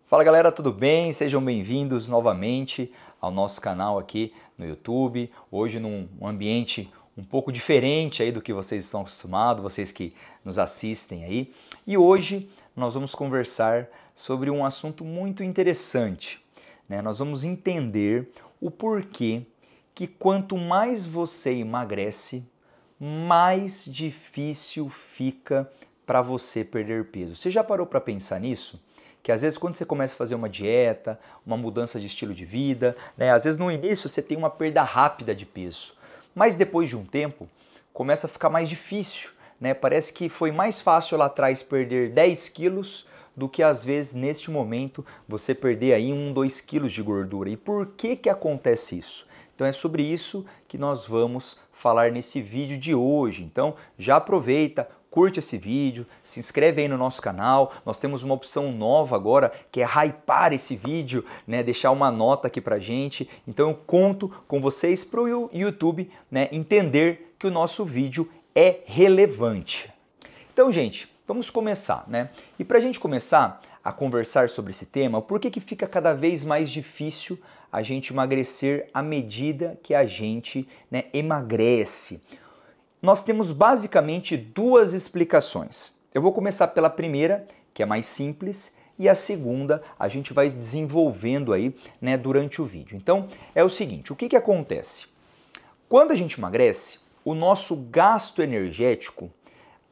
Fala galera, tudo bem? Sejam bem-vindos novamente ao nosso canal aqui no YouTube. Hoje num ambiente um pouco diferente aí do que vocês estão acostumados, vocês que nos assistem aí. E hoje nós vamos conversar sobre um assunto muito interessante, né? Nós vamos entender o porquê que quanto mais você emagrece, mais difícil fica para você perder peso. Você já parou para pensar nisso? Que às vezes quando você começa a fazer uma dieta, uma mudança de estilo de vida, né? Às vezes no início você tem uma perda rápida de peso, mas depois de um tempo começa a ficar mais difícil, né? Parece que foi mais fácil lá atrás perder 10 quilos do que às vezes neste momento você perder aí 2 quilos de gordura. E por que acontece isso? Então é sobre isso que nós vamos falar nesse vídeo de hoje. Então já aproveita, curte esse vídeo, se inscreve aí no nosso canal. Nós temos uma opção nova agora que é hypar esse vídeo, né? Deixar uma nota aqui pra gente. Então eu conto com vocês para o YouTube, né? Entender que o nosso vídeo é relevante. Então, gente, vamos começar, né? E pra gente começar a conversar sobre esse tema, por que fica cada vez mais difícil a gente emagrecer à medida que a gente, né, emagrece? Nós temos basicamente duas explicações. Eu vou começar pela primeira, que é mais simples, e a segunda a gente vai desenvolvendo aí, né, durante o vídeo. Então, é o seguinte, o que acontece? Quando a gente emagrece, o nosso gasto energético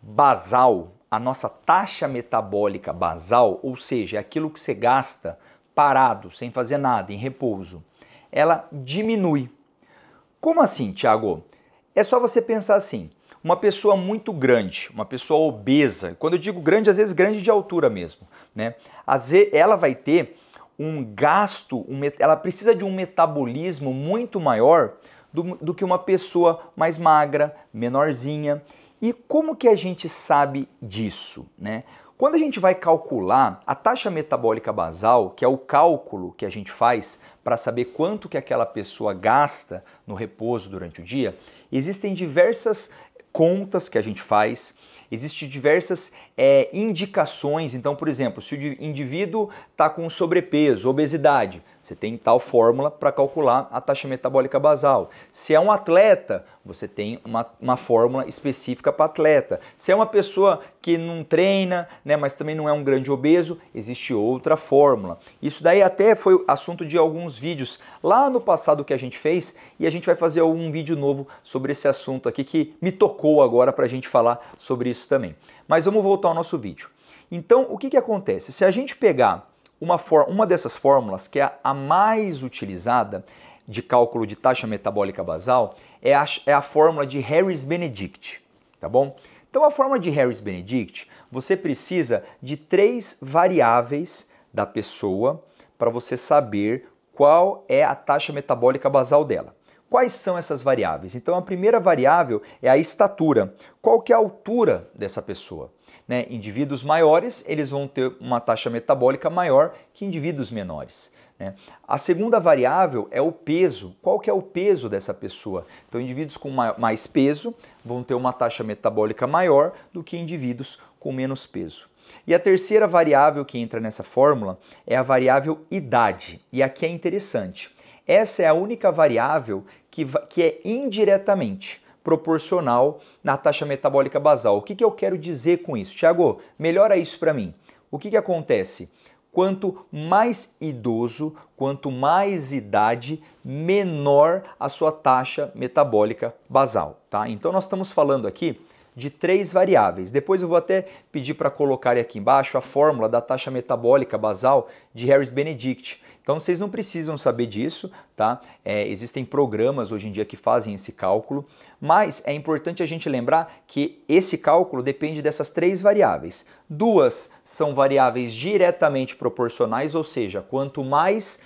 basal, a nossa taxa metabólica basal, ou seja, aquilo que você gasta parado, sem fazer nada, em repouso, ela diminui. Como assim, Thiago? É só você pensar assim, uma pessoa muito grande, uma pessoa obesa, quando eu digo grande, às vezes grande de altura mesmo, né? Às vezes ela vai ter um gasto, ela precisa de um metabolismo muito maior do que uma pessoa mais magra, menorzinha. E como que a gente sabe disso, né? Quando a gente vai calcular a taxa metabólica basal, que é o cálculo que a gente faz para saber quanto que aquela pessoa gasta no repouso durante o dia, existem diversas contas que a gente faz, existem diversas indicações. Então, por exemplo, se o indivíduo está com sobrepeso, obesidade, você tem tal fórmula para calcular a taxa metabólica basal. Se é um atleta, você tem uma fórmula específica para atleta. Se é uma pessoa que não treina, né, mas também não é um grande obeso, existe outra fórmula. Isso daí até foi assunto de alguns vídeos lá no passado que a gente fez, e a gente vai fazer um vídeo novo sobre esse assunto aqui que me tocou agora para a gente falar sobre isso também. Mas vamos voltar ao nosso vídeo. Então, o que acontece? Se a gente pegar uma dessas fórmulas, que é a mais utilizada de cálculo de taxa metabólica basal, é a fórmula de Harris-Benedict, tá bom? Então, a fórmula de Harris-Benedict, você precisa de 3 variáveis da pessoa para você saber qual é a taxa metabólica basal dela. Quais são essas variáveis? Então, a primeira variável é a estatura. Qual que é a altura dessa pessoa? Né? Indivíduos maiores, eles vão ter uma taxa metabólica maior que indivíduos menores, né? A segunda variável é o peso. Qual que é o peso dessa pessoa? Então, indivíduos com mais peso vão ter uma taxa metabólica maior do que indivíduos com menos peso. E a terceira variável que entra nessa fórmula é a variável idade. E aqui é interessante. Essa é a única variável que é indiretamente proporcional na taxa metabólica basal. O que eu quero dizer com isso? Thiago, melhora isso para mim. O que acontece? Quanto mais idoso, quanto mais idade, menor a sua taxa metabólica basal, tá? Então nós estamos falando aqui de 3 variáveis. Depois eu vou até pedir para colocar aqui embaixo a fórmula da taxa metabólica basal de Harris-Benedict. Então vocês não precisam saber disso, tá? Existem programas hoje em dia que fazem esse cálculo, mas é importante a gente lembrar que esse cálculo depende dessas 3 variáveis. 2 são variáveis diretamente proporcionais, ou seja, quanto mais,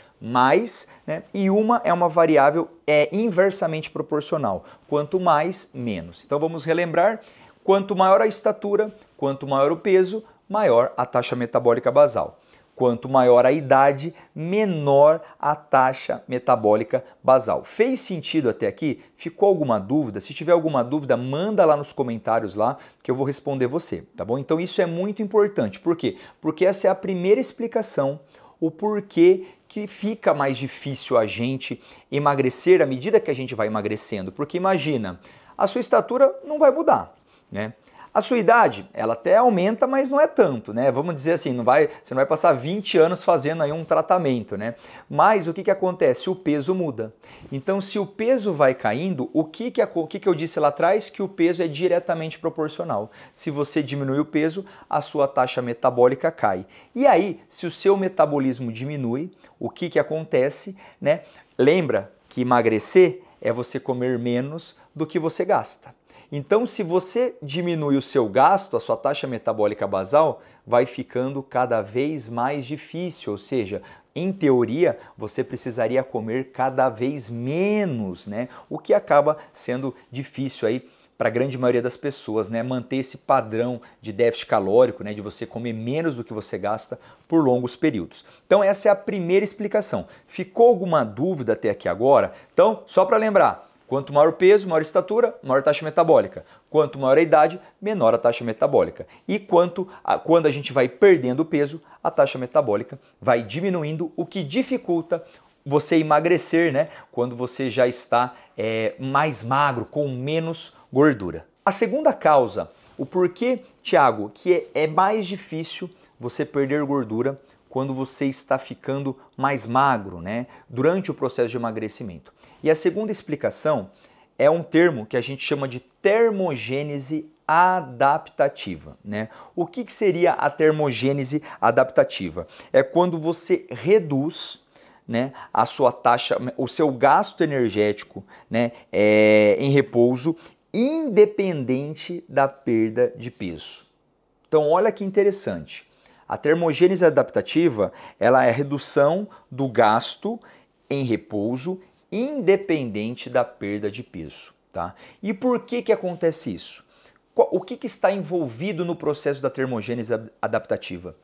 né? E uma é uma variável inversamente proporcional, quanto mais, menos. Então vamos relembrar, quanto maior a estatura, quanto maior o peso, maior a taxa metabólica basal. Quanto maior a idade, menor a taxa metabólica basal. Fez sentido até aqui? Ficou alguma dúvida? Se tiver alguma dúvida, manda lá nos comentários lá que eu vou responder você, tá bom? Então isso é muito importante. Por quê? Porque essa é a primeira explicação o porquê que fica mais difícil a gente emagrecer à medida que a gente vai emagrecendo. Porque imagina, a sua estatura não vai mudar, né? A sua idade, ela até aumenta, mas não é tanto, né? Vamos dizer assim, você não vai passar 20 anos fazendo aí um tratamento, né? Mas o que que acontece? O peso muda. Então, se o peso vai caindo, o que que eu disse lá atrás? Que o peso é diretamente proporcional. Se você diminui o peso, a sua taxa metabólica cai. E aí, se o seu metabolismo diminui, o que que acontece, né? Lembra que emagrecer é você comer menos do que você gasta. Então, se você diminui o seu gasto, a sua taxa metabólica basal vai ficando cada vez mais difícil, ou seja, em teoria, você precisaria comer cada vez menos, né? O que acaba sendo difícil aí para a grande maioria das pessoas, né? Manter esse padrão de déficit calórico, né? De você comer menos do que você gasta por longos períodos. Então, essa é a primeira explicação. Ficou alguma dúvida até aqui agora? Então, só para lembrar, quanto maior o peso, maior a estatura, maior a taxa metabólica. Quanto maior a idade, menor a taxa metabólica. E quando a gente vai perdendo peso, a taxa metabólica vai diminuindo, o que dificulta você emagrecer, né? Quando você já está mais magro, com menos gordura. A segunda causa, o porquê, Thiago, que é mais difícil você perder gordura quando você está ficando mais magro, né? Durante o processo de emagrecimento. E a segunda explicação é um termo que a gente chama de termogênese adaptativa, né? O que seria a termogênese adaptativa? É quando você reduz, né, a sua taxa, o seu gasto energético, né, em repouso, independente da perda de peso. Então, olha que interessante. A termogênese adaptativa, ela é a redução do gasto em repouso independente da perda de peso, tá? E por que acontece isso? O que está envolvido no processo da termogênese adaptativa?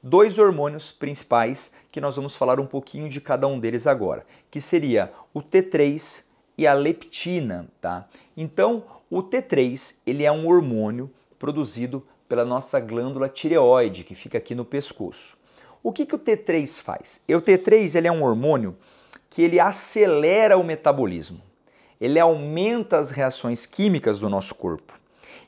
Dois hormônios principais que nós vamos falar um pouquinho de cada um deles agora, que seria o T3 e a leptina, tá? Então, o T3, ele é um hormônio produzido pela nossa glândula tireoide, que fica aqui no pescoço. O que o T3 faz? O T3, ele é um hormônio que ele acelera o metabolismo, ele aumenta as reações químicas do nosso corpo,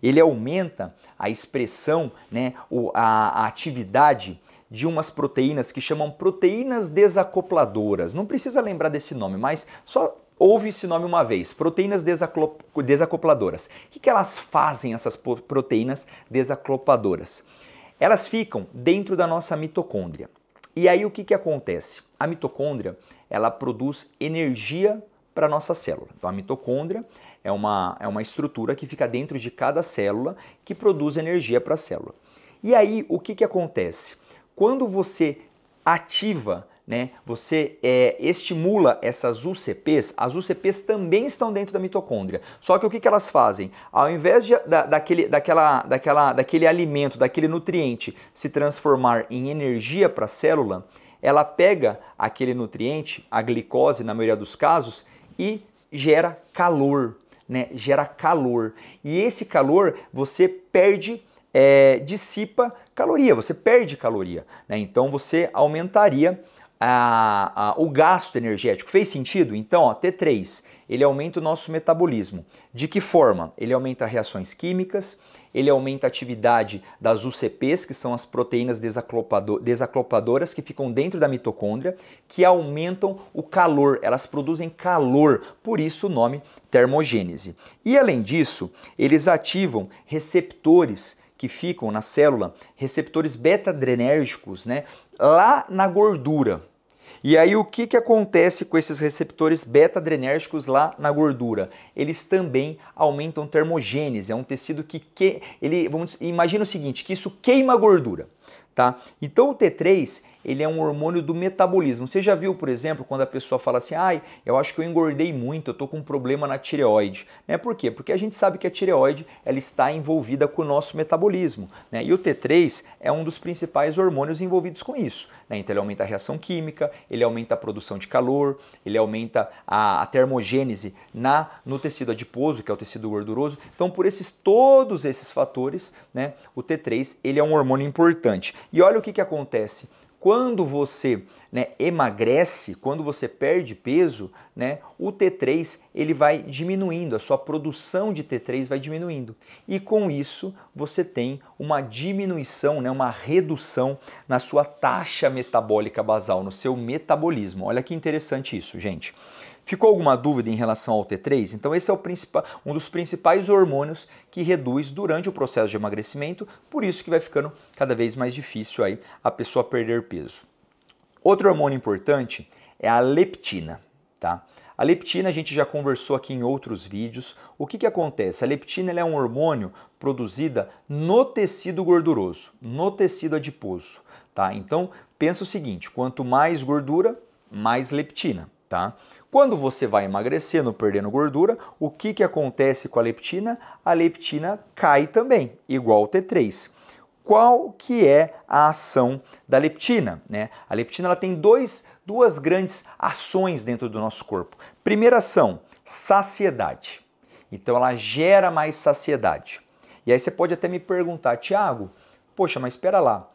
ele aumenta a expressão, né, a atividade de umas proteínas que chamam proteínas desacopladoras. Não precisa lembrar desse nome, mas só ouve esse nome uma vez, proteínas desacopladoras. O que elas fazem, essas proteínas desacopladoras? Elas ficam dentro da nossa mitocôndria. E aí o que acontece? A mitocôndria, ela produz energia para a nossa célula. Então a mitocôndria é uma estrutura que fica dentro de cada célula que produz energia para a célula. E aí o que acontece? Quando você ativa, né, você estimula essas UCPs, as UCPs também estão dentro da mitocôndria. Só que o que elas fazem? Ao invés daquele alimento, daquele nutriente se transformar em energia para a célula, ela pega aquele nutriente, a glicose na maioria dos casos, e gera calor, né? Gera calor. E esse calor você perde, dissipa caloria, você perde caloria, né? Então você aumentaria o gasto energético. Fez sentido? Então, ó, T3, ele aumenta o nosso metabolismo. De que forma? Ele aumenta reações químicas, ele aumenta a atividade das UCPs, que são as proteínas desacopladoras que ficam dentro da mitocôndria, que aumentam o calor, elas produzem calor, por isso o nome termogênese. E além disso, eles ativam receptores que ficam na célula, receptores beta-adrenérgicos, né, lá na gordura. E aí o que acontece com esses receptores beta-adrenérgicos lá na gordura? Eles também aumentam termogênese, é um tecido imagina o seguinte, que isso queima a gordura, tá? Então o T3, ele é um hormônio do metabolismo. Você já viu, por exemplo, quando a pessoa fala assim, eu acho que eu engordei muito, eu tô com um problema na tireoide, né? Por quê? Porque a gente sabe que a tireoide, ela está envolvida com o nosso metabolismo, né? E o T3 é um dos principais hormônios envolvidos com isso, né? Então ele aumenta a reação química, ele aumenta a produção de calor, ele aumenta a termogênese no tecido adiposo, que é o tecido gorduroso. Então por todos esses fatores, né, o T3, ele é um hormônio importante. E olha o que acontece. quando você, né, emagrece, quando você perde peso, né, o T3 ele vai diminuindo, a sua produção de T3 vai diminuindo. E com isso você tem uma diminuição, né, uma redução na sua taxa metabólica basal, no seu metabolismo. Olha que interessante isso, gente. Ficou alguma dúvida em relação ao T3? Então esse é um dos principais hormônios que reduz durante o processo de emagrecimento, por isso que vai ficando cada vez mais difícil aí a pessoa perder peso. Outro hormônio importante é a leptina, tá? A leptina a gente já conversou aqui em outros vídeos. O que acontece? A leptina ela é um hormônio produzida no tecido gorduroso, no tecido adiposo, tá? Então pensa o seguinte, quanto mais gordura, mais leptina, tá? Quando você vai emagrecendo, perdendo gordura, o que acontece com a leptina? A leptina cai também, igual ao T3. Qual que é a ação da leptina, né? A leptina ela tem duas grandes ações dentro do nosso corpo. Primeira ação, saciedade. Então ela gera mais saciedade. E aí você pode até me perguntar, Tiago, poxa, mas espera lá,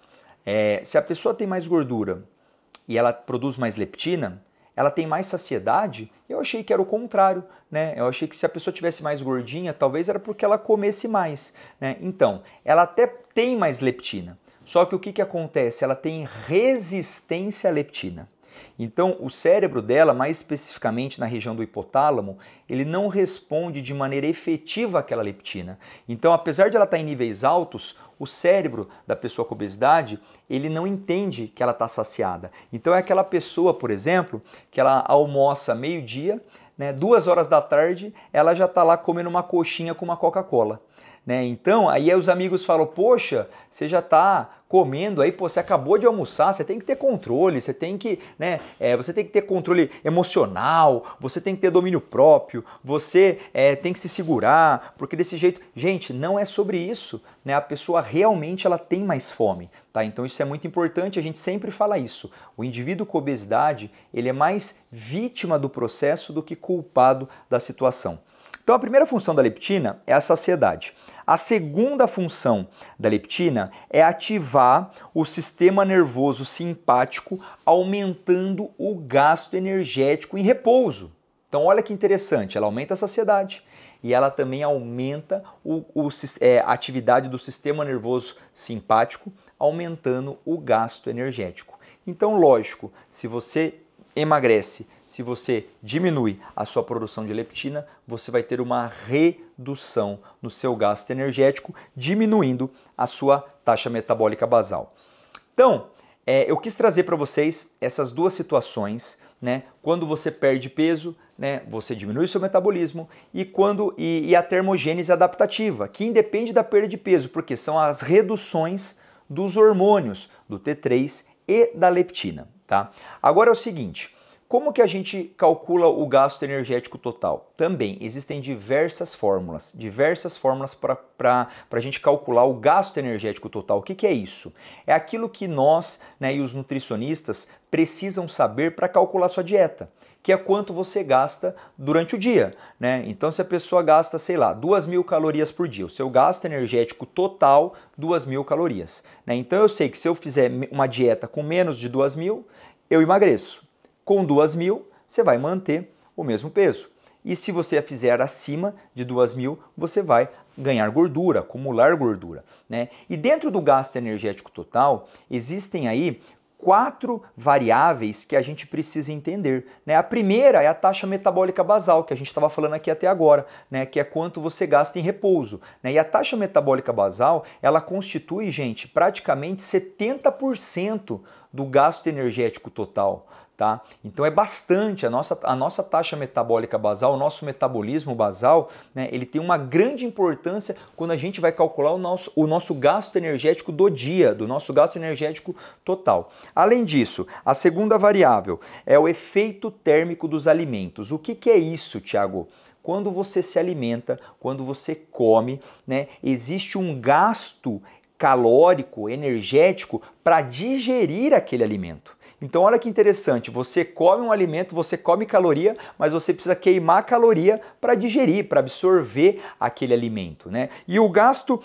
se a pessoa tem mais gordura e ela produz mais leptina, ela tem mais saciedade? Eu achei que era o contrário, né? Eu achei que se a pessoa tivesse mais gordinha, talvez era porque ela comesse mais, né? Então, ela até tem mais leptina, só que o que acontece? Ela tem resistência à leptina. Então, o cérebro dela, mais especificamente na região do hipotálamo, ele não responde de maneira efetiva àquela leptina. Então, apesar de ela estar em níveis altos, o cérebro da pessoa com obesidade, ele não entende que ela está saciada. Então, é aquela pessoa, por exemplo, que ela almoça meio-dia, né, 2 horas da tarde, ela já está lá comendo uma coxinha com uma Coca-Cola. Né? Então, aí os amigos falam, poxa, você já está comendo aí, pô, você acabou de almoçar, você tem que ter controle, você tem que, né, você tem que ter controle emocional, você tem que ter domínio próprio, você tem que se segurar, porque desse jeito, gente, não é sobre isso, né? A pessoa realmente ela tem mais fome, tá? Então isso é muito importante, a gente sempre fala isso. O indivíduo com obesidade, ele é mais vítima do processo do que culpado da situação. Então a primeira função da leptina é a saciedade. A segunda função da leptina é ativar o sistema nervoso simpático, aumentando o gasto energético em repouso. Então olha que interessante, ela aumenta a saciedade e ela também aumenta a atividade do sistema nervoso simpático, aumentando o gasto energético. Então, lógico, se você emagrece, se você diminui a sua produção de leptina, você vai ter uma redução no seu gasto energético, diminuindo a sua taxa metabólica basal. Então, eu quis trazer para vocês essas duas situações, né? Quando você perde peso, né, você diminui o seu metabolismo e a termogênese adaptativa, que independe da perda de peso, porque são as reduções dos hormônios do T3 e da leptina, tá? Agora é o seguinte, como que a gente calcula o gasto energético total? Também existem diversas fórmulas para a gente calcular o gasto energético total. O que é isso? É aquilo que nós, né, e os nutricionistas precisam saber para calcular sua dieta, que é quanto você gasta durante o dia, né? Então, se a pessoa gasta, sei lá, 2.000 calorias por dia, o seu gasto energético total, 2.000 calorias, né? Então, eu sei que se eu fizer uma dieta com menos de 2.000, eu emagreço. Com 2.000, você vai manter o mesmo peso. E se você fizer acima de 2.000, você vai ganhar gordura, acumular gordura, né? E dentro do gasto energético total, existem aí 4 variáveis que a gente precisa entender, né? A primeira é a taxa metabólica basal, que a gente estava falando aqui até agora, né? Que é quanto você gasta em repouso, né? E a taxa metabólica basal, ela constitui, gente, praticamente 70% do gasto energético total. Tá? Então é bastante, a nossa taxa metabólica basal, o nosso metabolismo basal, né, ele tem uma grande importância quando a gente vai calcular o nosso gasto energético do dia, do nosso gasto energético total. Além disso, a segunda variável é o efeito térmico dos alimentos. O que é isso, Tiago? Quando você se alimenta, quando você come, né, existe um gasto calórico, energético para digerir aquele alimento. Então olha que interessante, você come um alimento, você come caloria, mas você precisa queimar caloria para digerir, para absorver aquele alimento, né? E o gasto,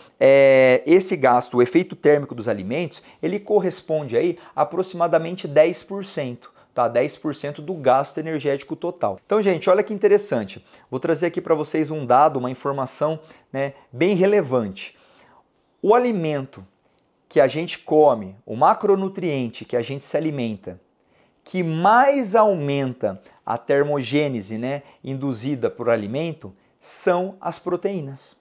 esse gasto, o efeito térmico dos alimentos, ele corresponde aí a aproximadamente 10%. Tá? 10% do gasto energético total. Então, gente, olha que interessante. Vou trazer aqui para vocês um dado, uma informação, né, bem relevante. O alimento que a gente come, o macronutriente que a gente se alimenta, que mais aumenta a termogênese, né, induzida por alimento, são as proteínas.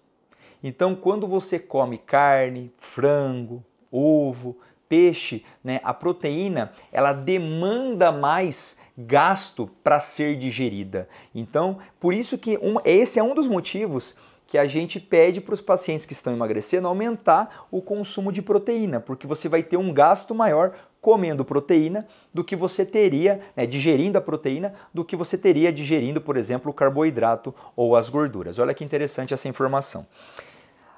Então, quando você come carne, frango, ovo, peixe, né, a proteína, ela demanda mais gasto para ser digerida. Então, por isso que esse é um dos motivos que a gente pede para os pacientes que estão emagrecendo aumentar o consumo de proteína, porque você vai ter um gasto maior comendo proteína do que você teria, né, digerindo a proteína, do que você teria digerindo, por exemplo, o carboidrato ou as gorduras. Olha que interessante essa informação.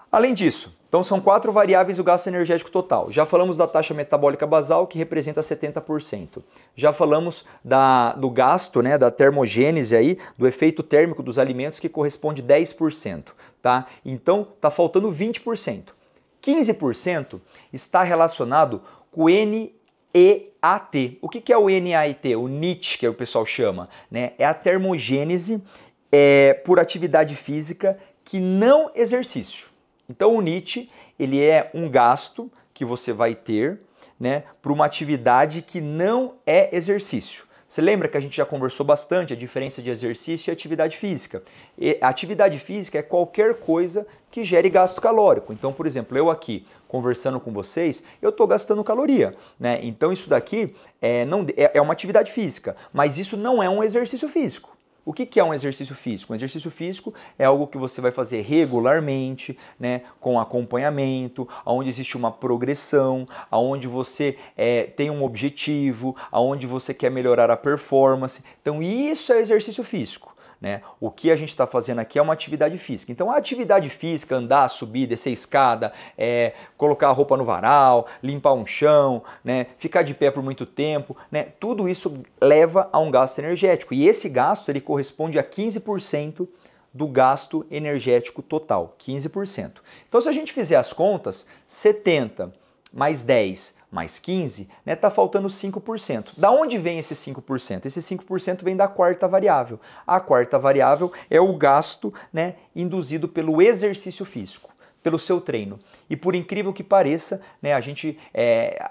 Além disso, então são 4 variáveis do gasto energético total. Já falamos da taxa metabólica basal, que representa 70%. Já falamos do gasto, né, da termogênese aí, do efeito térmico dos alimentos, que corresponde 10%, tá? Então, tá faltando 20%. 15% está relacionado com o NEAT. O que é o NEAT? O NEAT, que o pessoal chama, né? É a termogênese por atividade física que não exercício. Então o NEAT, ele é um gasto que você vai ter, né, para uma atividade que não é exercício. Você lembra que a gente já conversou bastante a diferença de exercício e atividade física? A atividade física é qualquer coisa que gere gasto calórico. Então, por exemplo, eu aqui conversando com vocês, eu estou gastando caloria, né? Então isso daqui é uma atividade física, mas isso não é um exercício físico. O que é um exercício físico? Um exercício físico é algo que você vai fazer regularmente, né, com acompanhamento, onde existe uma progressão, onde você tem um objetivo, onde você quer melhorar a performance. Então isso é exercício físico. Né? O que a gente está fazendo aqui é uma atividade física. Então a atividade física, andar, subir, descer escada, colocar a roupa no varal, limpar um chão, né? Ficar de pé por muito tempo, né? Tudo isso leva a um gasto energético. E esse gasto ele corresponde a 15% do gasto energético total. 15%. Então se a gente fizer as contas, 70 mais 10 mais 15, né, tá faltando 5%. Da onde vem esse 5%? Esse 5% vem da quarta variável. A quarta variável é o gasto, né, induzido pelo exercício físico, pelo seu treino. E por incrível que pareça, né,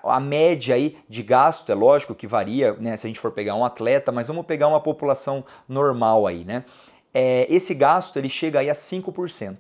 a média aí de gasto, é lógico que varia, né, se a gente for pegar um atleta, mas vamos pegar uma população normal aí, né? Esse gasto ele chega aí a 5%.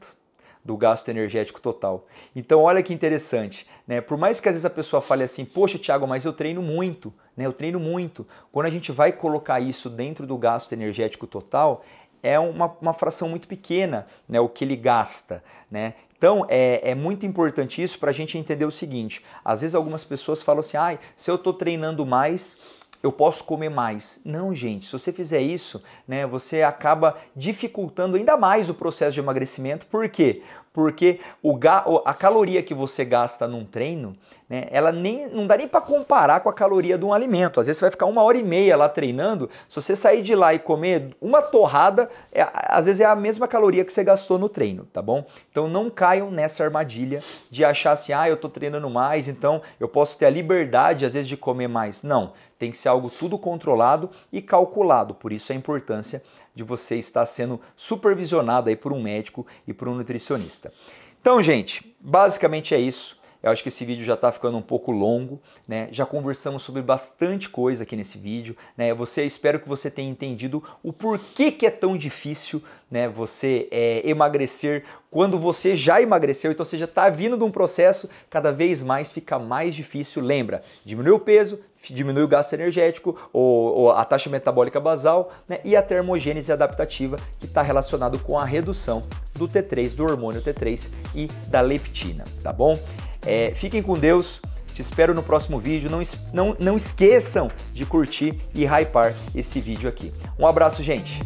Do gasto energético total. Então olha que interessante, né? Por mais que às vezes a pessoa fale assim, poxa Thiago, mas eu treino muito, né? Eu treino muito. Quando a gente vai colocar isso dentro do gasto energético total, é uma fração muito pequena, né? O que ele gasta, né? Então é muito importante isso para a gente entender o seguinte, às vezes algumas pessoas falam assim, se eu estou treinando mais, eu posso comer mais. Não, gente, se você fizer isso, né, você acaba dificultando ainda mais o processo de emagrecimento. Por quê? Porque a caloria que você gasta num treino, né, ela não dá nem para comparar com a caloria de um alimento. Às vezes você vai ficar 1h30 lá treinando, se você sair de lá e comer uma torrada, às vezes é a mesma caloria que você gastou no treino, tá bom? Então não caiam nessa armadilha de achar assim, eu tô treinando mais, então eu posso ter a liberdade às vezes de comer mais. Não, tem que ser algo tudo controlado e calculado, por isso a importância de você estar sendo supervisionado aí por um médico e por um nutricionista. Então, gente, basicamente é isso. Eu acho que esse vídeo já está ficando um pouco longo, né? Já conversamos sobre bastante coisa aqui nesse vídeo, né? Espero que você tenha entendido o porquê que é tão difícil, né, você emagrecer quando você já emagreceu. Então você já está vindo de um processo, cada vez mais fica mais difícil. Lembra, diminui o peso, diminui o gasto energético, ou a taxa metabólica basal, né, e a termogênese adaptativa, que está relacionado com a redução do T3, do hormônio T3 e da leptina, tá bom? Fiquem com Deus, te espero no próximo vídeo, não esqueçam de curtir e hypar esse vídeo aqui. Um abraço, gente!